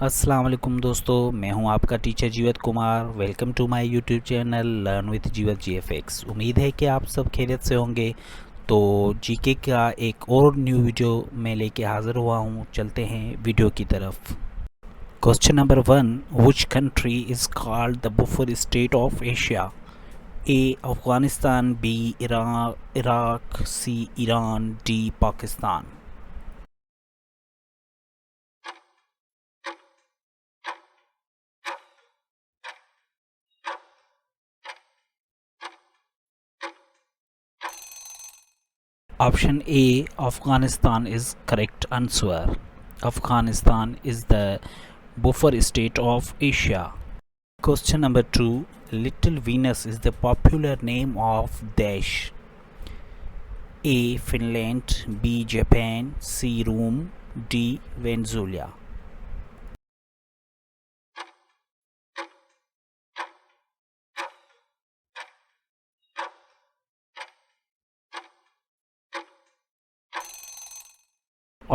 अस्सलाम वालेकुम दोस्तों, मैं हूं आपका teacher Jeewat Kumar. Welcome to my YouTube channel learn with Jeewatgfx। उम्मीद है कि आप सब खैरियत से होंगे। तो जीके का एक और न्यू वीडियो मैं लेके हाज़िर हुआ हूं। चलते हैं वीडियो की तरफ। Question number 1, which country is called the buffer state of Asia? A Afghanistan, B Iraq, C Iran, D Pakistan. Option A, Afghanistan is correct answer. Afghanistan is the buffer state of Asia. Question number 2, Little Venus is the popular name of Dash. A. Finland, B. Japan, C. Rome, D. Venezuela.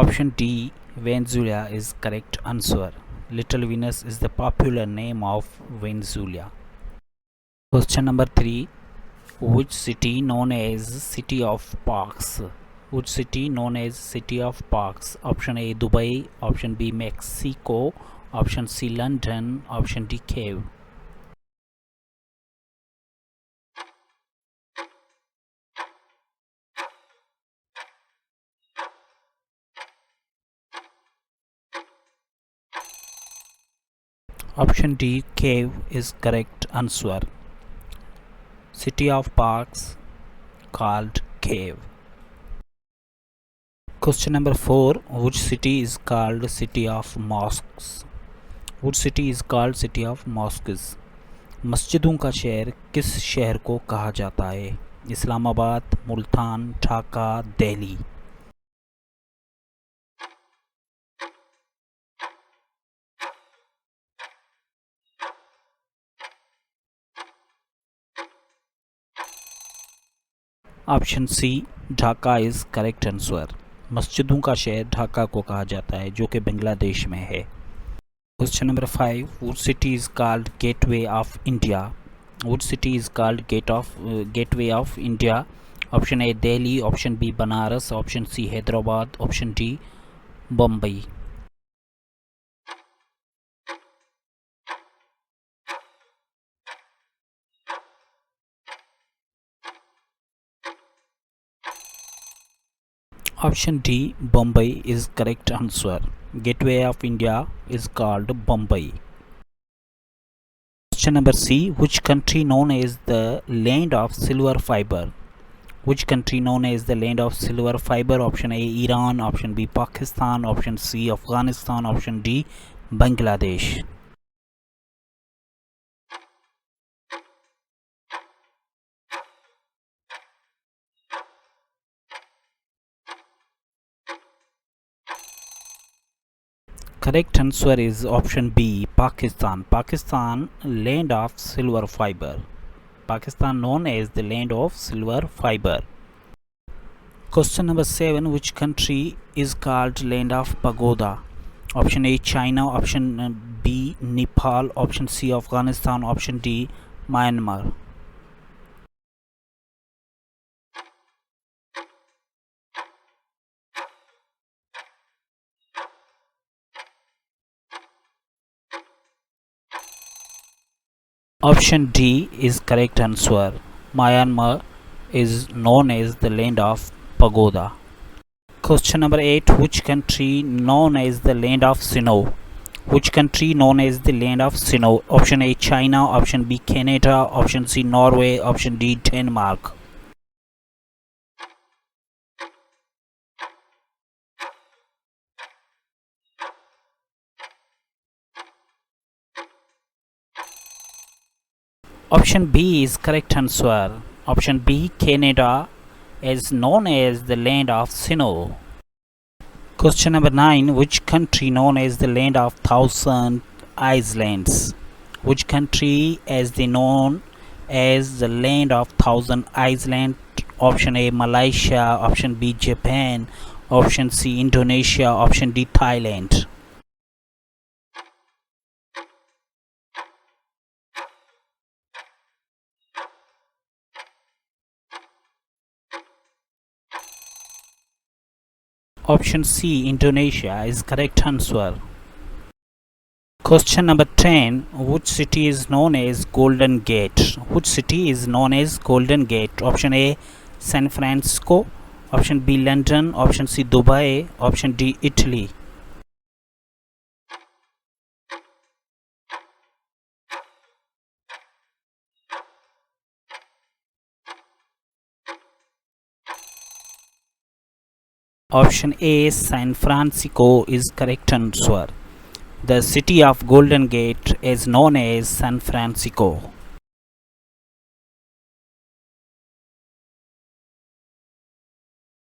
Option D, Venezuela is correct answer. Little Venus is the popular name of Venezuela. Question number 3, which city known as City of Parks? Which city known as City of Parks? Option A, Dubai. Option B, Mexico. Option C, London. Option D, Kiev. Option D, Kiev is correct answer. City of Parks called Kiev. Question number 4, which city is called City of Mosques? Which city is called City of Mosques? मस्जिदों का शहर किस शहर को कहा जाता है? Islamabad, Multan, Dhaka, Delhi. Option C, Dhaka is correct answer. मस्जिदों का शहर ढाका को कहा जाता है, जो कि बांग्लादेश में है। Question number 5, which city is called gateway of India? Which city is called gateway of India? Option A Delhi, option B Banaras, option C Hyderabad, option D Bombay. Option D Bombay is correct answer. Gateway of India is called Bombay. Question number C, which country known as the land of silver fiber? Which country known as the land of silver fiber? Option A, Iran. Option B, Pakistan. Option C, Afghanistan. Option D, Bangladesh. Correct answer is option B, Pakistan. Pakistan, land of silver fiber. Pakistan known as the land of silver fiber. Question number 7, which country is called land of pagoda? Option A, China. Option B, Nepal. Option C, Afghanistan. Option D, Myanmar. Option D is correct answer. Myanmar is known as the land of pagoda. Question number 8, which country known as the land of snow? Which country known as the land of snow? Option A, China. Option B, Canada. Option C, Norway. Option D, Denmark. Option B is correct answer. Option B, Canada is known as the land of snow. Question number 9, which country known as the land of thousand islands? Which country is known as the land of thousand islands? Option A, Malaysia. Option B, Japan. Option C, Indonesia. Option D, Thailand. Option C, Indonesia is correct answer. Question number 10. Which city is known as Golden Gate? Which city is known as Golden Gate? Option A, San Francisco. Option B, London. Option C, Dubai. Option D, Italy. Option A, San Francisco is correct answer. The city of Golden Gate is known as San Francisco.